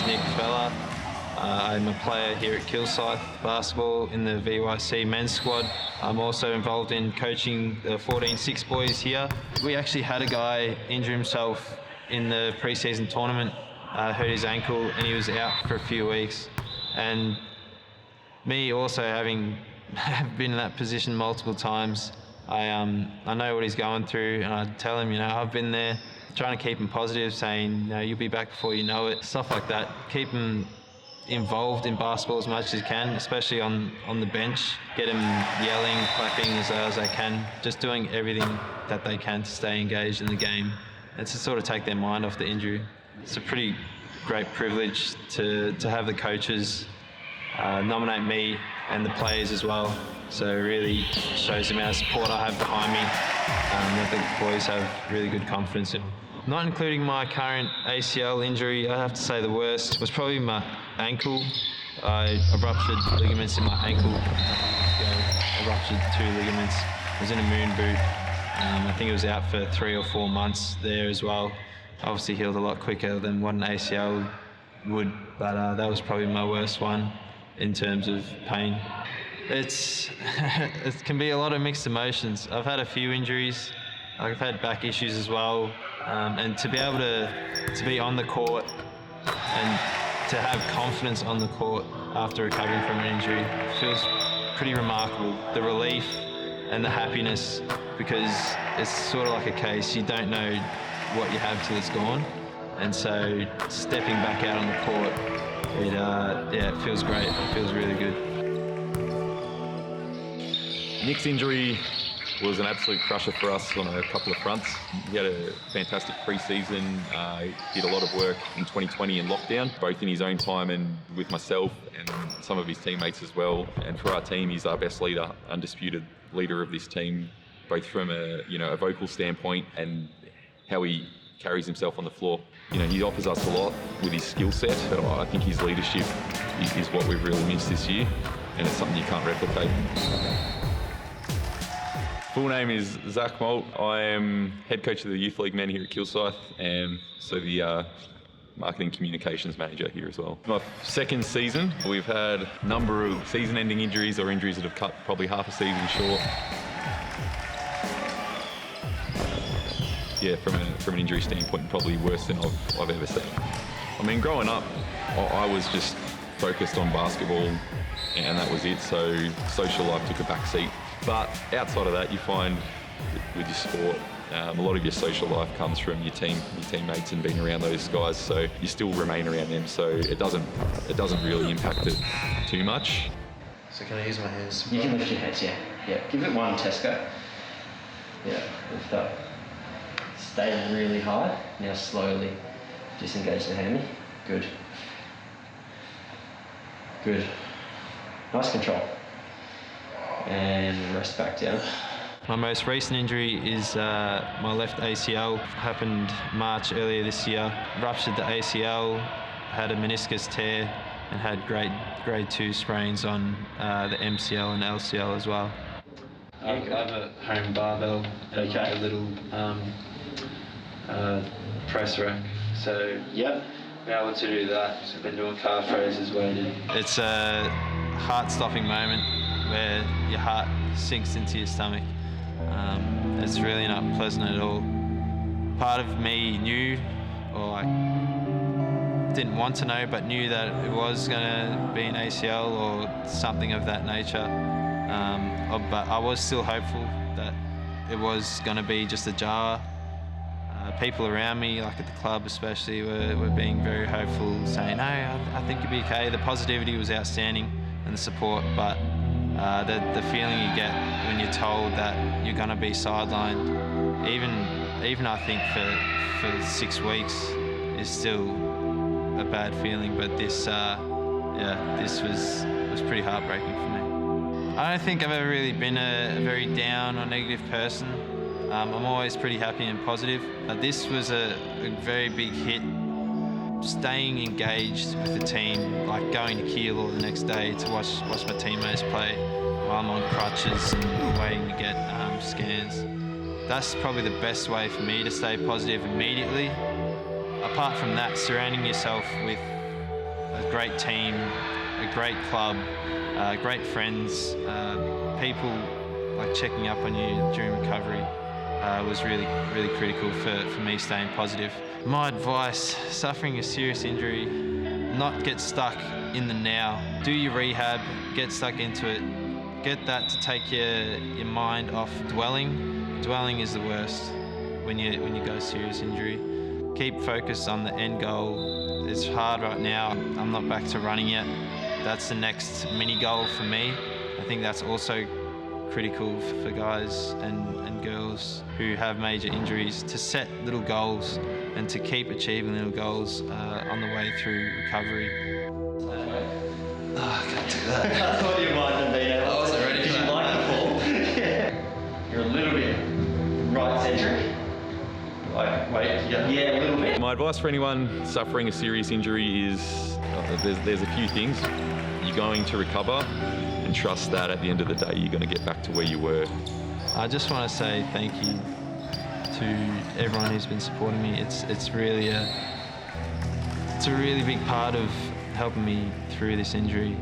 Nick Feller. I'm a player here at Kilsyth Basketball in the VYC men's squad. I'm also involved in coaching the 14-6 boys here. We actually had a guy injure himself in the pre-season tournament, hurt his ankle, and he was out for a few weeks. And me also having been in that position multiple times, I know what he's going through, and I tell him, I've been there, trying to keep him positive, saying, you'll be back before you know it, stuff like that. Keep him involved in basketball as much as he can, especially on the bench. Get him yelling, clapping as loud as they can, just doing everything that they can to stay engaged in the game and to sort of take their mind off the injury. It's a pretty great privilege to have the coaches nominate me and the players as well. So it really shows the amount of support I have behind me, that the boys have really good confidence in. Not including my current ACL injury, I have to say the worst was probably my ankle. I ruptured ligaments in my ankle. I ruptured 2 ligaments. I was in a moon boot. I think it was out for 3 or 4 months there as well. Obviously healed a lot quicker than what an ACL would, but that was probably my worst one in terms of pain. It can be a lot of mixed emotions. I've had a few injuries. I've had back issues as well, and to be able to be on the court and to have confidence on the court after recovering from an injury feels pretty remarkable. The relief and the happiness, because it's sort of like a case, you don't know what you have till it's gone, and so stepping back out on the court, it feels great. It feels really good. Nick's injury was an absolute crusher for us on a couple of fronts. He had a fantastic pre-season. He did a lot of work in 2020 in lockdown, both in his own time and with myself and some of his teammates as well. And for our team, he's our best leader, undisputed leader of this team, both from a vocal standpoint and how he carries himself on the floor. He offers us a lot with his skill set, but I think his leadership is what we've really missed this year, and it's something you can't replicate. Full name is Zach Molt. I am head coach of the Youth League men here at Kilsyth, and so the marketing communications manager here as well. My second season, we've had a number of season-ending injuries or injuries that have cut probably half a season short. Yeah, from an injury standpoint, probably worse than I've ever seen. I mean, growing up, I was just focused on basketball, and that was it. So social life took a back seat. But outside of that, you find with your sport, a lot of your social life comes from your teammates, and being around those guys. So you still remain around them. So it doesn't really impact it too much. So can I use my hands? You can lift your hands, yeah. Yeah. Give it one, Tesco. Yeah, lift up. Stay really high. Now slowly disengage the hammy. Good. Good. Nice control. And rest back down. My most recent injury is my left ACL. Happened March earlier this year. Ruptured the ACL, had a meniscus tear, and had grade 2 sprains on the MCL and LCL as well. I have a home barbell and Okay. a little press rack. So Yep. being able to do that. So I've been doing calf raises, weighted. It's a heart-stopping moment where your heart sinks into your stomach. It's really not pleasant at all. Part of me knew, or I didn't want to know, but knew that it was going to be an ACL or something of that nature. But I was still hopeful that it was going to be just a jar. People around me, like at the club especially, were being very hopeful, saying, no, I think you'll be okay. The positivity was outstanding and the support, but the feeling you get when you're told that you're going to be sidelined, even I think for 6 weeks, is still a bad feeling. But this was pretty heartbreaking for me. I don't think I've ever really been a very down or negative person. I'm always pretty happy and positive. This was a very big hit. Staying engaged with the team, like going to Keilor the next day to watch my teammates play while I'm on crutches and waiting to get scans. That's probably the best way for me to stay positive immediately. Apart from that, surrounding yourself with a great team, a great club, great friends, people like checking up on you during recovery was really critical for me staying positive. My advice, suffering a serious injury, not get stuck in the now. Do your rehab, get stuck into it. Get that to take your mind off dwelling. Dwelling is the worst when you go serious injury. Keep focused on the end goal. It's hard right now. I'm not back to running yet. That's the next mini goal for me. I think that's also critical for guys and girls who have major injuries to set little goals and to keep achieving little goals on the way through recovery. Oh, I can't do that. I thought you might have been able to. I wasn't ready for Did you that. like the fall? Yeah. You're a little bit right-centric. Like, wait, yeah, a little bit. My advice for anyone suffering a serious injury is there's a few things. You're going to recover and trust that at the end of the day you're going to get back to where you were. I just want to say thank you to everyone who's been supporting me. It's really a really big part of helping me through this injury.